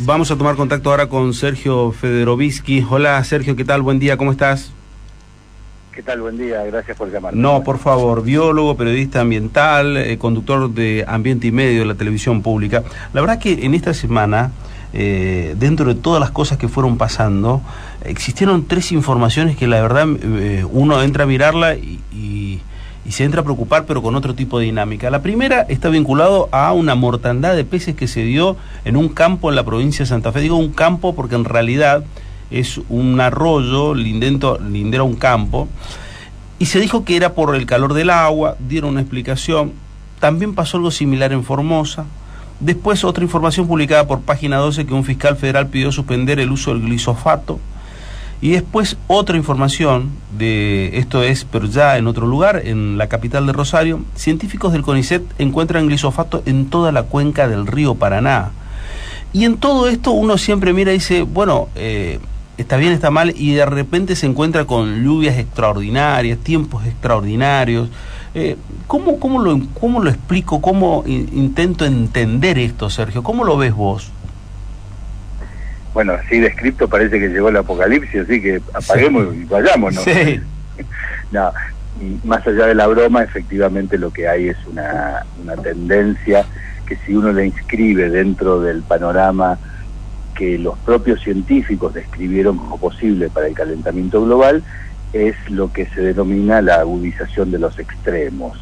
Vamos a tomar contacto ahora con Sergio Federovisky. Hola Sergio, ¿qué tal? Buen día, ¿cómo estás? ¿Qué tal? Buen día, gracias por llamarme. No, por favor, biólogo, periodista ambiental, conductor de Ambiente y Medio de la televisión pública. La verdad que en esta semana, dentro de todas las cosas que fueron pasando, existieron 3 informaciones que la verdad uno entra a mirarla y se entra a preocupar, pero con otro tipo de dinámica. La primera está vinculado a una mortandad de peces que se dio en un campo en la provincia de Santa Fe. Digo un campo porque en realidad es un arroyo lindero a un campo, y se dijo que era por el calor del agua. Dieron una explicación. También pasó algo similar en Formosa. Después otra información publicada por Página 12 que un fiscal federal pidió suspender el uso del glisofato. Y después otra información de esto es, pero ya en otro lugar, en la capital de Rosario, científicos del CONICET encuentran glisofato en toda la cuenca del río Paraná. Y en todo esto uno siempre mira y dice, bueno, está bien, está mal, y de repente se encuentra con lluvias extraordinarias, tiempos extraordinarios. ¿Cómo lo explico? ¿Cómo intento entender esto, Sergio? ¿Cómo lo ves vos? Bueno, así descripto parece que llegó el apocalipsis, así que apaguemos y vayamos, ¿no? Sí. No, y más allá de la broma, efectivamente lo que hay es una tendencia que si uno la inscribe dentro del panorama que los propios científicos describieron como posible para el calentamiento global, es lo que se denomina la agudización de los extremos.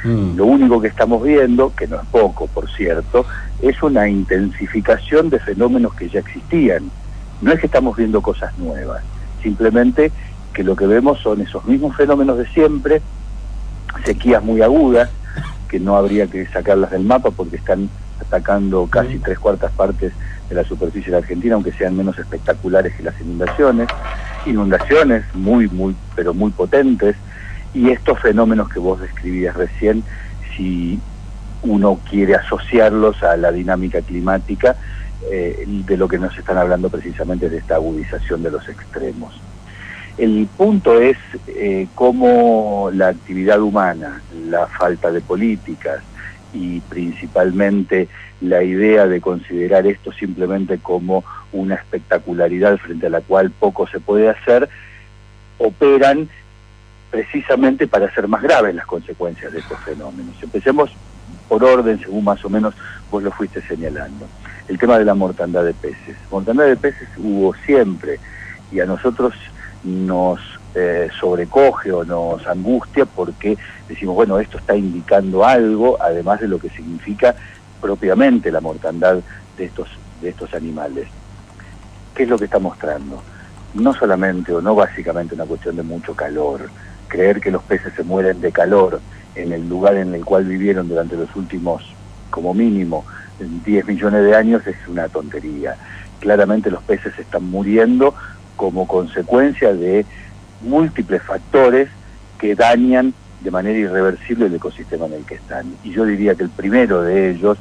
Lo único que estamos viendo, que no es poco, por cierto, es una intensificación de fenómenos que ya existían. No es que estamos viendo cosas nuevas, simplemente que lo que vemos son esos mismos fenómenos de siempre, sequías muy agudas, que no habría que sacarlas del mapa porque están atacando casi 3/4 partes de la superficie de la Argentina, aunque sean menos espectaculares que las inundaciones muy, pero muy potentes. Y estos fenómenos que vos describías recién, si uno quiere asociarlos a la dinámica climática, de lo que nos están hablando precisamente de esta agudización de los extremos. El punto es cómo la actividad humana, la falta de políticas y principalmente la idea de considerar esto simplemente como una espectacularidad frente a la cual poco se puede hacer, operan precisamente para hacer más graves las consecuencias de estos fenómenos. Empecemos por orden, según más o menos vos lo fuiste señalando. El tema de la mortandad de peces. Mortandad de peces hubo siempre, y a nosotros nos sobrecoge o nos angustia porque decimos, bueno, esto está indicando algo, además de lo que significa propiamente la mortandad de estos animales. ¿Qué es lo que está mostrando? No solamente o no básicamente una cuestión de mucho calor. Creer que los peces se mueren de calor en el lugar en el cual vivieron durante los últimos, como mínimo, 10 millones de años es una tontería. Claramente los peces están muriendo como consecuencia de múltiples factores que dañan de manera irreversible el ecosistema en el que están. Y yo diría que el primero de ellos,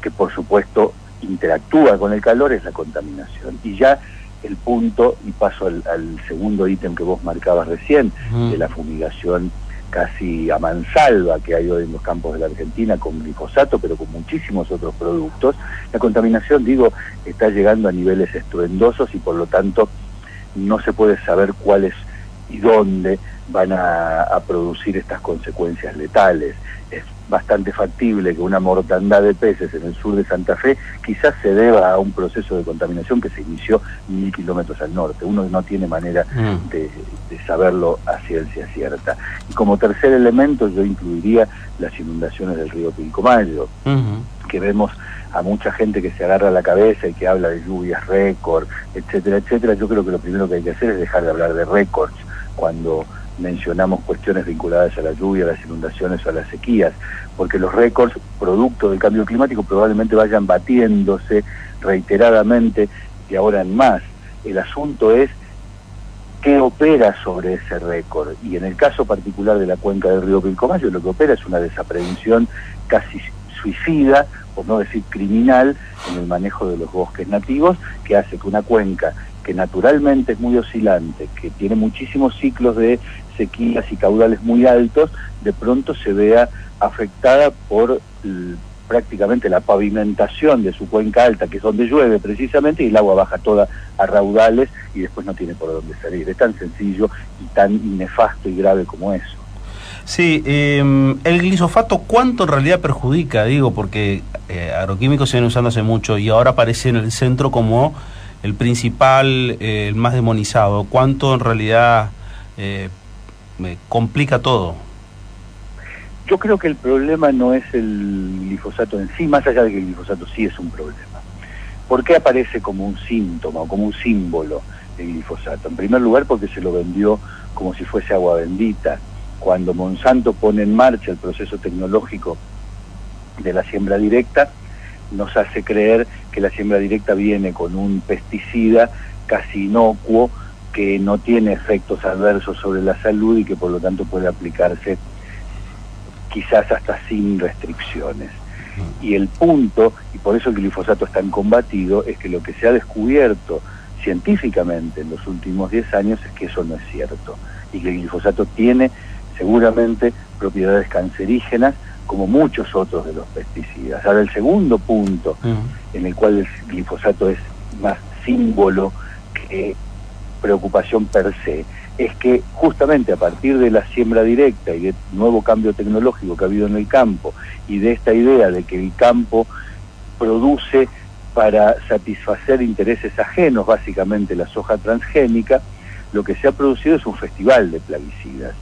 que por supuesto interactúa con el calor, es la contaminación. Y ya el punto, y paso al segundo ítem que vos marcabas recién, de la fumigación casi a mansalva que hay hoy en los campos de la Argentina con glifosato, pero con muchísimos otros productos. La contaminación, digo, está llegando a niveles estruendosos y por lo tanto no se puede saber cuáles y dónde van a producir estas consecuencias letales. Es bastante factible que una mortandad de peces en el sur de Santa Fe quizás se deba a un proceso de contaminación que se inició 1000 kilómetros al norte. Uno no tiene manera de saberlo a ciencia cierta. Y como tercer elemento yo incluiría las inundaciones del río Pilcomayo, que vemos a mucha gente que se agarra la cabeza y que habla de lluvias récord, etcétera, etcétera. Yo creo que lo primero que hay que hacer es dejar de hablar de récords cuando mencionamos cuestiones vinculadas a la lluvia, a las inundaciones o a las sequías, porque los récords, producto del cambio climático, probablemente vayan batiéndose reiteradamente de ahora en más. El asunto es qué opera sobre ese récord, y en el caso particular de la cuenca del río Pilcomayo, lo que opera es una desaprehensión casi suicida, por no decir criminal, en el manejo de los bosques nativos, que hace que una cuenca que naturalmente es muy oscilante, que tiene muchísimos ciclos de sequías y caudales muy altos, de pronto se vea afectada por prácticamente la pavimentación de su cuenca alta, que es donde llueve precisamente, y el agua baja toda a raudales y después no tiene por dónde salir. Es tan sencillo y tan nefasto y grave como eso. Sí, el glifosato, ¿cuánto en realidad perjudica? Digo, porque agroquímicos se vienen usando hace mucho y ahora aparece en el centro como el principal, el más demonizado. ¿Cuánto en realidad complica todo? Yo creo que el problema no es el glifosato en sí, más allá de que el glifosato sí es un problema. ¿Por qué aparece como un síntoma o como un símbolo el glifosato? En primer lugar, porque se lo vendió como si fuese agua bendita. Cuando Monsanto pone en marcha el proceso tecnológico de la siembra directa, nos hace creer que la siembra directa viene con un pesticida casi inocuo, que no tiene efectos adversos sobre la salud y que por lo tanto puede aplicarse quizás hasta sin restricciones. Y el punto, y por eso el glifosato es tan combatido, es que lo que se ha descubierto científicamente en los últimos 10 años es que eso no es cierto, y que el glifosato tiene seguramente propiedades cancerígenas como muchos otros de los pesticidas. Ahora, el segundo punto en el cual el glifosato es más símbolo que preocupación per se, es que justamente a partir de la siembra directa y del nuevo cambio tecnológico que ha habido en el campo y de esta idea de que el campo produce para satisfacer intereses ajenos, básicamente la soja transgénica, lo que se ha producido es un festival de plaguicidas.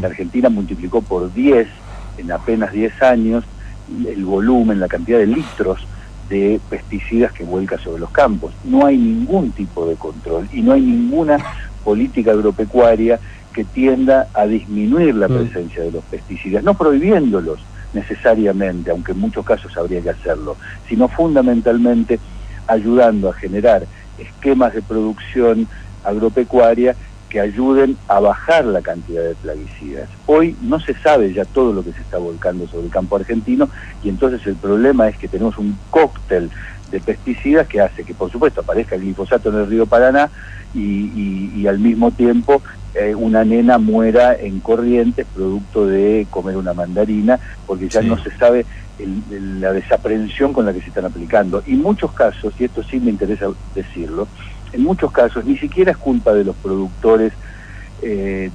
La Argentina multiplicó por 10 en apenas 10 años el volumen, la cantidad de litros de pesticidas que vuelca sobre los campos. No hay ningún tipo de control y no hay ninguna política agropecuaria que tienda a disminuir la presencia de los pesticidas, no prohibiéndolos necesariamente, aunque en muchos casos habría que hacerlo, sino fundamentalmente ayudando a generar esquemas de producción agropecuaria que ayuden a bajar la cantidad de plaguicidas. Hoy no se sabe ya todo lo que se está volcando sobre el campo argentino, y entonces el problema es que tenemos un cóctel de pesticidas que hace que, por supuesto, aparezca el glifosato en el río Paraná y al mismo tiempo una nena muera en Corrientes producto de comer una mandarina, porque ya no se sabe la desaprensión con la que se están aplicando. Y en muchos casos, y esto sí me interesa decirlo, en muchos casos ni siquiera es culpa de los productores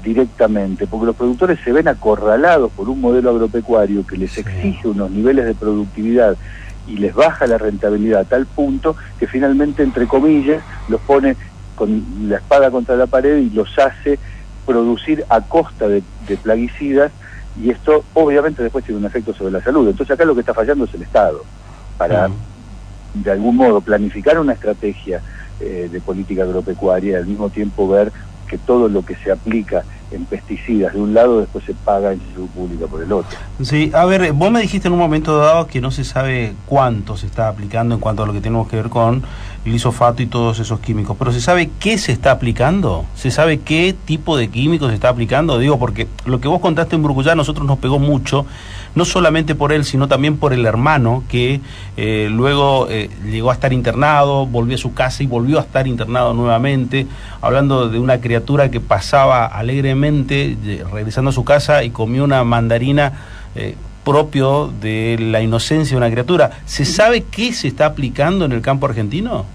directamente, porque los productores se ven acorralados por un modelo agropecuario que les exige unos niveles de productividad y les baja la rentabilidad a tal punto que finalmente, entre comillas, los pone con la espada contra la pared y los hace producir a costa de plaguicidas, y esto obviamente después tiene un efecto sobre la salud. Entonces acá lo que está fallando es el Estado, para de algún modo planificar una estrategia de política agropecuaria y al mismo tiempo ver que todo lo que se aplica en pesticidas de un lado después se paga en salud pública por el otro. Sí, a ver, vos me dijiste en un momento dado que no se sabe cuánto se está aplicando en cuanto a lo que tenemos que ver con glifosato y todos esos químicos, pero ¿se sabe qué se está aplicando? ¿Se sabe qué tipo de químicos se está aplicando? Digo, porque lo que vos contaste en Brucuyá a nosotros nos pegó mucho, no solamente por él, sino también por el hermano que luego llegó a estar internado, volvió a su casa y volvió a estar internado nuevamente, hablando de una criatura que pasaba alegremente regresando a su casa y comió una mandarina propio de la inocencia de una criatura. ¿Se sabe qué se está aplicando en el campo argentino?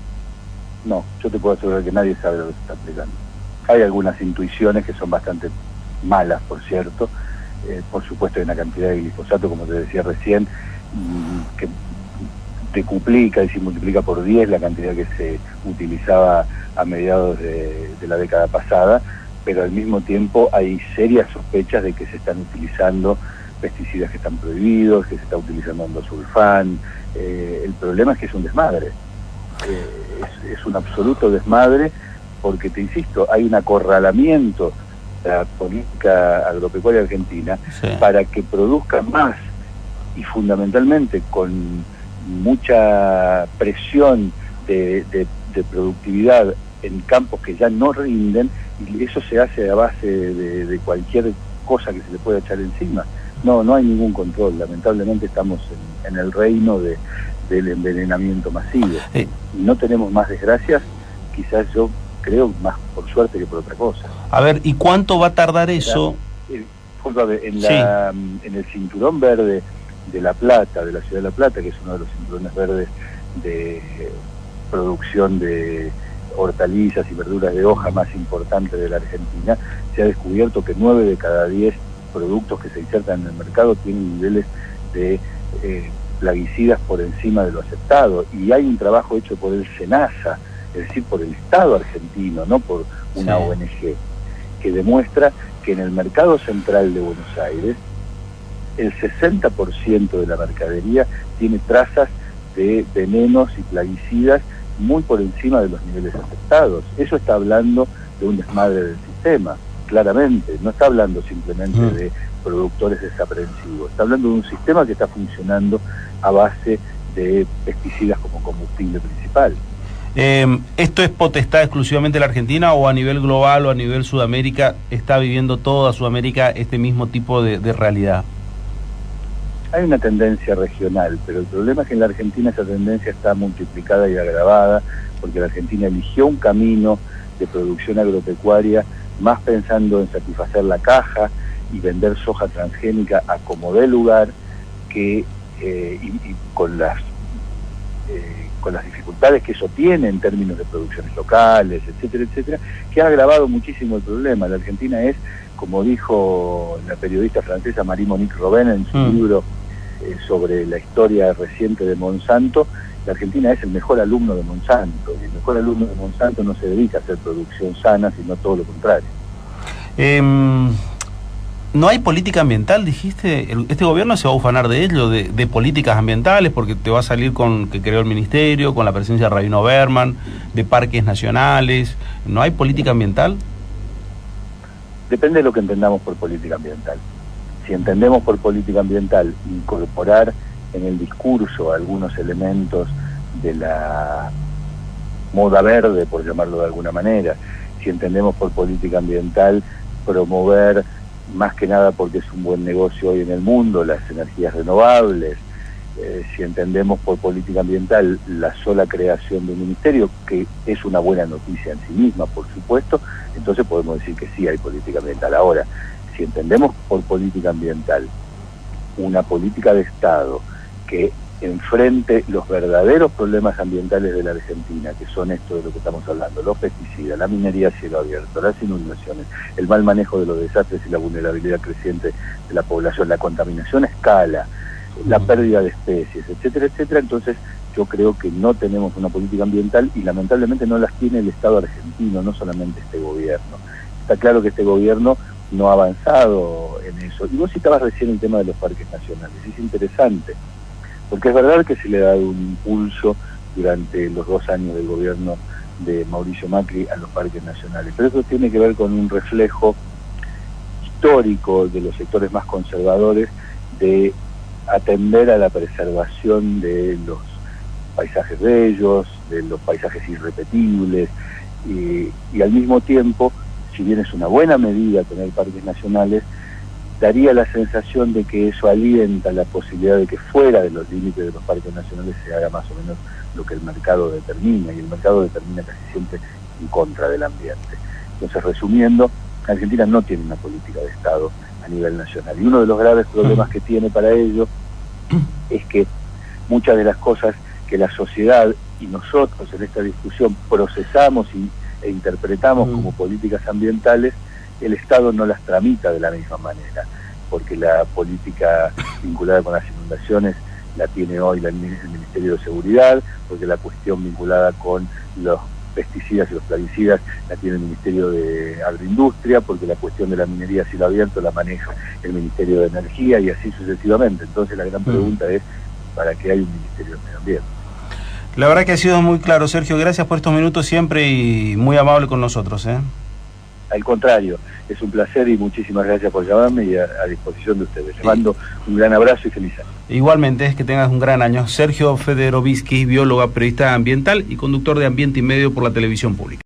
No, yo te puedo asegurar que nadie sabe lo que se está aplicando. Hay algunas intuiciones que son bastante malas, por cierto. Por supuesto hay una cantidad de glifosato, como te decía recién, que decuplica y se multiplica por 10 la cantidad que se utilizaba a mediados de la década pasada, pero al mismo tiempo hay serias sospechas de que se están utilizando pesticidas que están prohibidos, que se está utilizando endosulfán. El problema es que es un desmadre, es un absoluto desmadre, porque te insisto, hay un acorralamiento de la política agropecuaria argentina para que produzca más, y fundamentalmente con mucha presión de productividad en campos que ya no rinden, y eso se hace a base de cualquier cosa que se le pueda echar encima. No hay ningún control. Lamentablemente estamos en el reino del envenenamiento masivo. Y no tenemos más desgracias, quizás yo creo más por suerte que por otra cosa. A ver, ¿y cuánto va a tardar eso? En el cinturón verde de La Plata, de la ciudad de La Plata, que es uno de los cinturones verdes de producción de hortalizas y verduras de hoja más importante de la Argentina, se ha descubierto que 9 de cada 10 productos que se insertan en el mercado tienen niveles de plaguicidas por encima de lo aceptado, y hay un trabajo hecho por el SENASA, es decir, por el Estado argentino, no por una ONG, que demuestra que en el mercado central de Buenos Aires el 60% de la mercadería tiene trazas de venenos y plaguicidas muy por encima de los niveles aceptados. Eso está hablando de un desmadre del sistema, claramente, no está hablando simplemente de productores desaprensivos, está hablando de un sistema que está funcionando a base de pesticidas como combustible principal. ¿Esto es potestad exclusivamente de la Argentina o a nivel global o a nivel Sudamérica está viviendo toda Sudamérica este mismo tipo de realidad? Hay una tendencia regional, pero el problema es que en la Argentina esa tendencia está multiplicada y agravada, porque la Argentina eligió un camino de producción agropecuaria más pensando en satisfacer la caja y vender soja transgénica a como dé lugar, que y con las dificultades que eso tiene en términos de producciones locales, etcétera, etcétera, que ha agravado muchísimo el problema. La Argentina es, como dijo la periodista francesa Marie-Monique Robin en su libro sobre la historia reciente de Monsanto, la Argentina es el mejor alumno de Monsanto, y el mejor alumno de Monsanto no se dedica a hacer producción sana, sino todo lo contrario. ¿No hay política ambiental, dijiste? Este gobierno se va a ufanar de ello, de políticas ambientales, porque te va a salir con que creó el ministerio, con la presencia de Rabino Berman, de parques nacionales. ¿No hay política ambiental? Depende de lo que entendamos por política ambiental. Si entendemos por política ambiental incorporar en el discurso algunos elementos de la moda verde, por llamarlo de alguna manera, si entendemos por política ambiental promover, más que nada porque es un buen negocio hoy en el mundo, las energías renovables, si entendemos por política ambiental la sola creación de un ministerio, que es una buena noticia en sí misma, por supuesto, entonces podemos decir que sí hay política ambiental. Ahora, si entendemos por política ambiental una política de Estado que enfrente los verdaderos problemas ambientales de la Argentina, que son esto de lo que estamos hablando, los pesticidas, la minería a cielo abierto, las inundaciones, el mal manejo de los desastres y la vulnerabilidad creciente de la población, la contaminación a escala, la pérdida de especies, etcétera, etcétera, entonces yo creo que no tenemos una política ambiental y lamentablemente no las tiene el Estado argentino, no solamente este gobierno. Está claro que este gobierno no ha avanzado en eso. Y vos citabas recién el tema de los parques nacionales, es interesante, porque es verdad que se le ha dado un impulso durante los 2 años del gobierno de Mauricio Macri a los parques nacionales, pero eso tiene que ver con un reflejo histórico de los sectores más conservadores de atender a la preservación de los paisajes bellos, de los paisajes irrepetibles, y al mismo tiempo, si bien es una buena medida tener parques nacionales, daría la sensación de que eso alienta la posibilidad de que fuera de los límites de los parques nacionales se haga más o menos lo que el mercado determina, y el mercado determina casi siempre en contra del ambiente. Entonces, resumiendo, Argentina no tiene una política de Estado a nivel nacional, y uno de los graves problemas que tiene para ello es que muchas de las cosas que la sociedad y nosotros en esta discusión procesamos e interpretamos como políticas ambientales, el Estado no las tramita de la misma manera, porque la política vinculada con las inundaciones la tiene hoy el Ministerio de Seguridad, porque la cuestión vinculada con los pesticidas y los plaguicidas la tiene el Ministerio de Agroindustria, porque la cuestión de la minería a cielo abierto la maneja el Ministerio de Energía, y así sucesivamente. Entonces la gran pregunta es, ¿para qué hay un Ministerio de Medio Ambiente? La verdad que ha sido muy claro, Sergio. Gracias por estos minutos siempre y muy amable con nosotros. Al contrario, es un placer y muchísimas gracias por llamarme y a disposición de ustedes. Les mando un gran abrazo y feliz año. Igualmente, es que tengas un gran año. Sergio Federovisky, bióloga, periodista ambiental y conductor de Ambiente y Medio por la televisión pública.